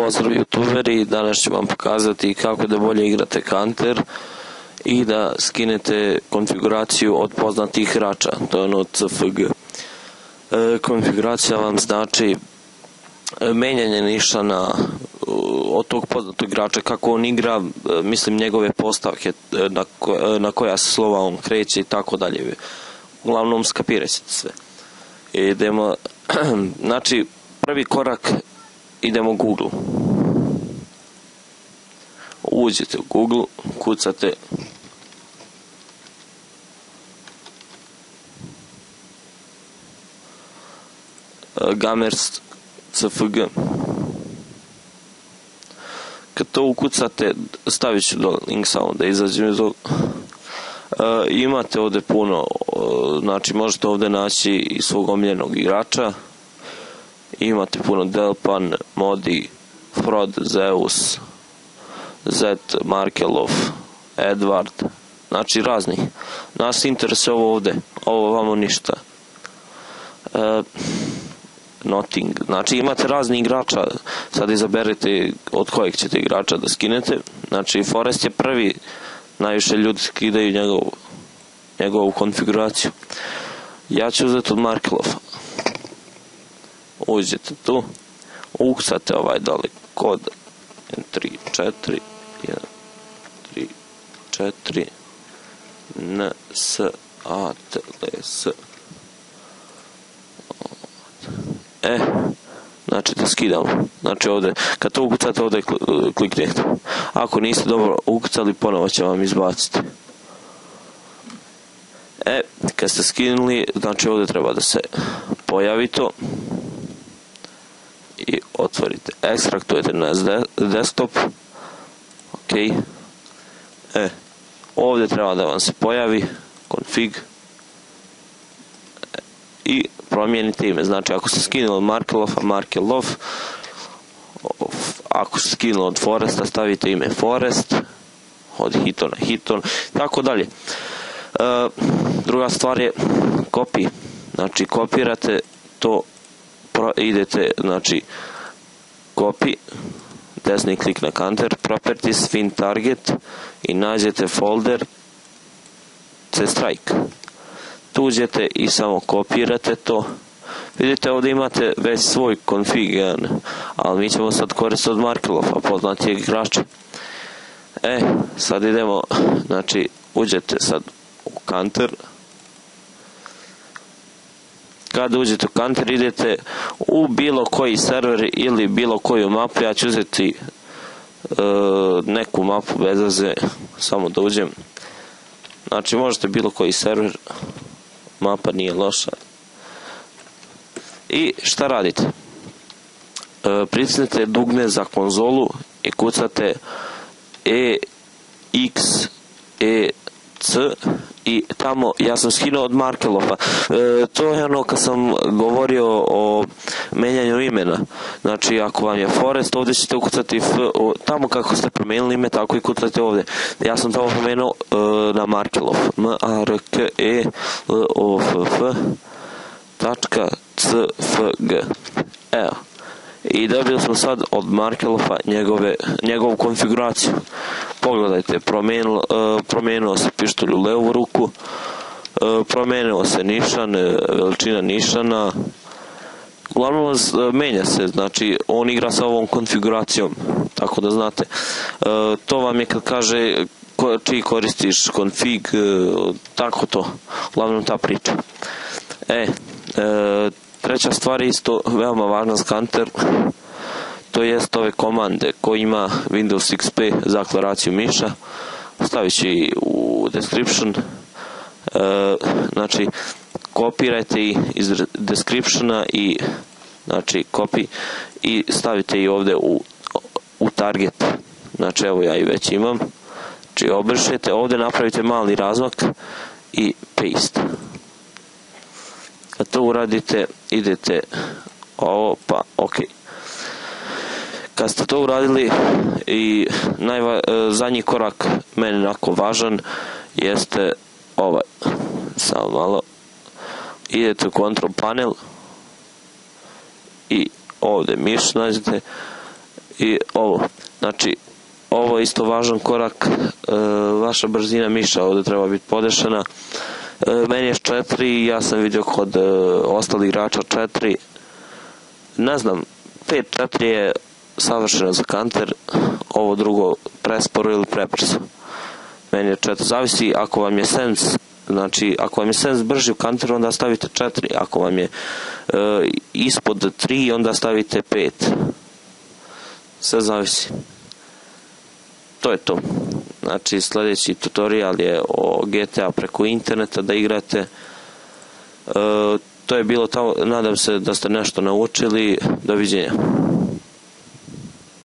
Pozdrav youtuberi, danas ću vam pokazati kako da bolje igrate Counter i da skinete konfiguraciju od poznatih igrača, to je ono CFG. Konfiguracija vam znači menjanje nišana od tog poznatog igrača, kako on igra, mislim njegove postavke, na koja slova on kreće i tako dalje. Uglavnom skapirat ćete sve. Idemo, znači prvi korak, idemo u Google. Uđete u Google, kucate Gamers CFG. Kad to ukucate, stavit ću do link samo da izađem iz ovog. Imate ovdje puno, znači možete ovdje naći i svog omiljenog igrača. Imate puno Delpan, Modi, Frod, Zeus, Zet, Markelov, Edward, znači raznih. Nas interesuje ovo ovdje, ovo vamo ništa. Nothing, znači imate razni igrača, sad izaberete od kojeg ćete igrača da skinete. Znači Forest je prvi, najviše ljudi skidaju njegovu konfiguraciju. Ja ću uzeti od Markelova. Uđete tu, ukucate ovaj dole kod 134 134 NSATLS. Znači da skidamo. Znači ovdje, kad to ukucate ovdje kliknete. Ako niste dobro ukucali, ponovo će vam izbaciti. Kad ste skinuli, znači ovdje treba da se pojavi to. I otvorite ekstraktujete na desktop. Ok. Ovdje treba da vam se pojavi config. I promijenite ime. Znači ako ste skinuli od Markelova, Markelov. Ako ste skinuli od Foresta, stavite ime Forest. Od Hitona, Hiton. Tako dalje. Druga stvar je copy. Znači kopirate to, idete, znači copy, desni klik na Counter, properties, fin target i nađete folder C-Strike. Tu uđete i samo kopirate to. Vidite ovdje imate već svoj config, ali mi ćemo sad koristiti od Markelova, poznatijeg igrača. Sad idemo, znači uđete sad u Counter. Kada uđete u Counter, idete u bilo koji server ili bilo koju mapu. Ja ću uzeti neku mapu bez veze, samo da uđem. Znači možete bilo koji server, mapa nije loša. I šta radite? Pritisnete dugme za konzolu i kucate EX, EC i tamo, ja sam skinuo od Markelova. To je ono kad sam govorio o menjanju imena. Znači ako vam je Forest, ovdje ćete ukucati F, tamo kako ste promijenili ime, tako i kucate ovdje. Ja sam tamo promijenio na Markelov. MARKELOFF.CFG. Evo. I dobili smo sad od Markelova njegovu konfiguraciju. Pogledajte, promijenilo se pištolj u levu ruku, promijenilo se nišan, veličina nišana. Uglavnom menja se, znači on igra sa ovom konfiguracijom, tako da znate. To vam je kad kaže čiji koristiš config, tako to, uglavnom ta priča. Treća stvar je isto veoma važna za Counter, to jest ove komande koji ima Windows XP za akceleraciju miša. Stavit ću i u description. Znači kopirajte i iz descriptiona i znači copy i stavite i ovdje u target. Znači evo ja i već imam. Znači obrišete, ovdje napravite mali razmak i paste. Kad to uradite, idete ovo, pa ok. Kad ste to uradili, i zadnji korak, meni onako važan, jeste ovaj. Samo malo. Idete u control panel i ovdje miš nađete i ovo. Znači, ovo je isto važan korak, vaša brzina miša ovdje treba biti podešena. Meni je 4, ja sam vidio kod ostalih igrača 4. Ne znam, 5-4 je savršeno za kanter, ovo drugo presporo ili prebrzo. Meni je 4, zavisi ako vam je sens, znači ako vam je sens brži u kanteru onda stavite 4, ako vam je ispod 3 onda stavite 5. Sve zavisi. To je to. Znači sljedeći tutorial je o GTA preko interneta da igrate. To je bilo tamo, nadam se da ste nešto naučili. Doviđenja.